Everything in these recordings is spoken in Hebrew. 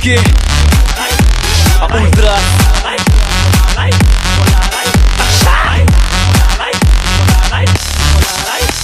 פריקי האולטרה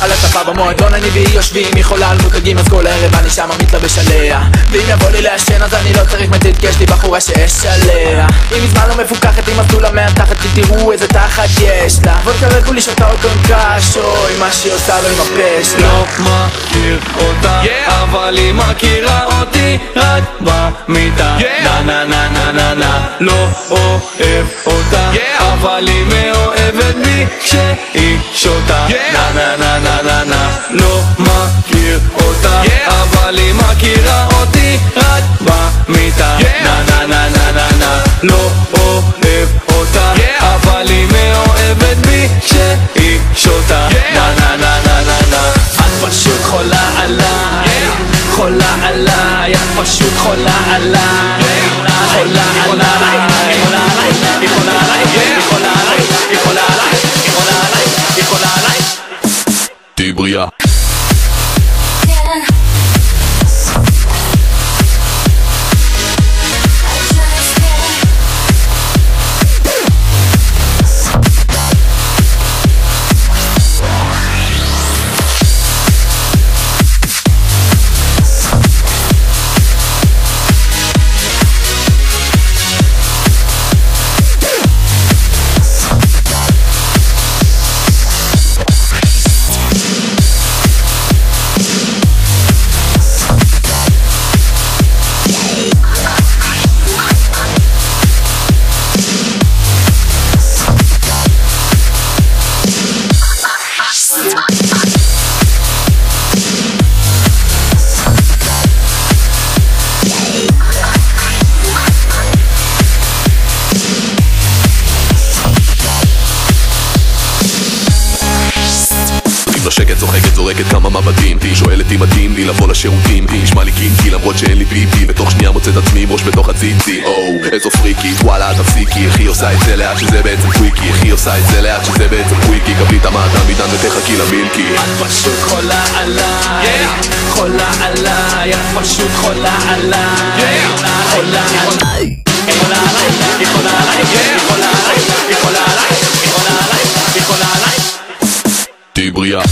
על הספה במועדון אני והיא יושבים, היא חולה על מוקגים אז כל ערב אני שמה מתלבש עליה. ואם יבוא לי לעשן אז אני לא צריך מצית כי יש לי בחורה שאש עליה. היא מזמן לא מפוקחת עם מסלולה מהתחת כי תראו איזה תחת יש לה. ועוד כרגע כולי שותה אותו עם קש אוי מה שהיא עושה לו עם הפה שלה. לא מכיר אותה אבל היא מכירה אותי רק במיטה נה נה נה נה נה נה. לא אוהב אותה אבל היא מאוהבת בי כשהיא שותה נה נה נה נה נה נה. לא מכיר אותה אבל היא מכירה אותי רק במיטה נה נה נה נה נה נה. לא אוהב אותה אבל היא מאוהבת בי כשהיא שותה נה נה נה נה נה נה. את פשוט חולה עליי, חולה עליי, את פשוט חולה עליי, חולה עליי, היא חולה עליי, היא חולה עליי, היא חולה עליי, היא חולה עליי, היא חולה עליי, היא חולה עליי. תהי בריאה. נשקת, צוחקת, זורקת כמה מבטים. היא שואלת אם מתאים לי לבוא לשירותים. היא נשמע לי קינקי למרות שאין לי פיפי. בתוך שנייה מוצא את עצמי עם ראש בתוך הציצי. איזו פריקית, וואלה תפסיקי. איך היא עושה את זה לאט שזה בעצם קוויקי. איך היא עושה את זה לאט שזה בעצם קוויקי. קבלי את המעדן מידן ותחכי למילקי. את פשוט חולה עליי, חולה עליי, את פשוט חולה עליי, חולה עליי, היא חולה עליי, היא חולה עליי, היא חולה עליי, היא חולה עליי, היא חולה עליי, היא חולה עליי. תהי בריאה.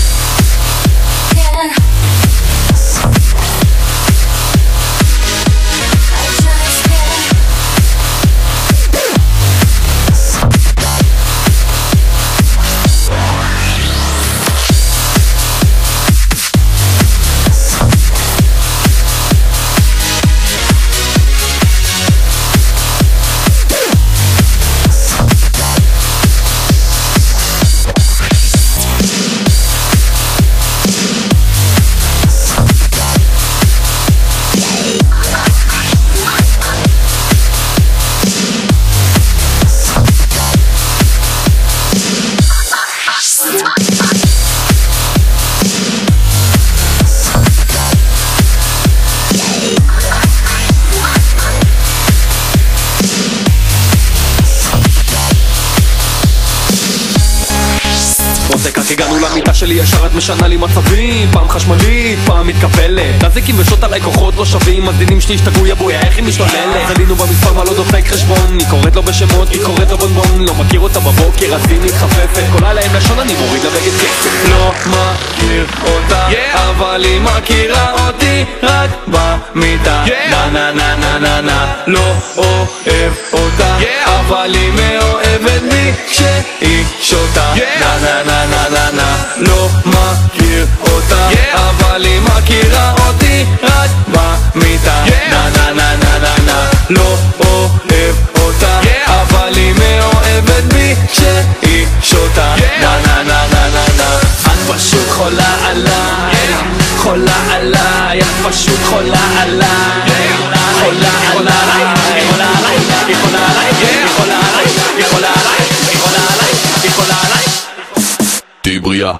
רק הגענו למיטה שלי ישר את משנה לי מצבים. פעם חשמלית, פעם מתקפלת. תזיקים ושוט עליי כוחות לא שווים. מזדינים שלי השתגעו יבויה איך היא משתוללת. עלינו במספר מה לא דופק חשבון. היא קוראת לו בשמות, היא קוראת לו בונבון. לא מכיר אותה בבוקר אז היא מתחפפת. כל לילה עם לשון אני מוריד לבגד כסף. לא מכיר אותה אבל היא מכירה אותי רק במיטה נה נה נה נה נה נה. לא אוהב אותה אבל היא מאוהבת בי כשהיא שותה נה נה נה נה נה נה. לא מכיר אותה אבל היא מכירה אותי רק במיטה נה נה נה נה נה נה. לא אוהב אותה אבל היא מאוהבת בי כשהיא שותה נה נה נה נה נה נה. את פשוט חולה עליי, חולה עליי, את פשוט חולה עליי, חולה עליי, היא חולה עליי, היא חולה עליי, היא חולה עליי, היא חולה עליי, היא חולה עליי, היא חולה עליי. תהי בריאה.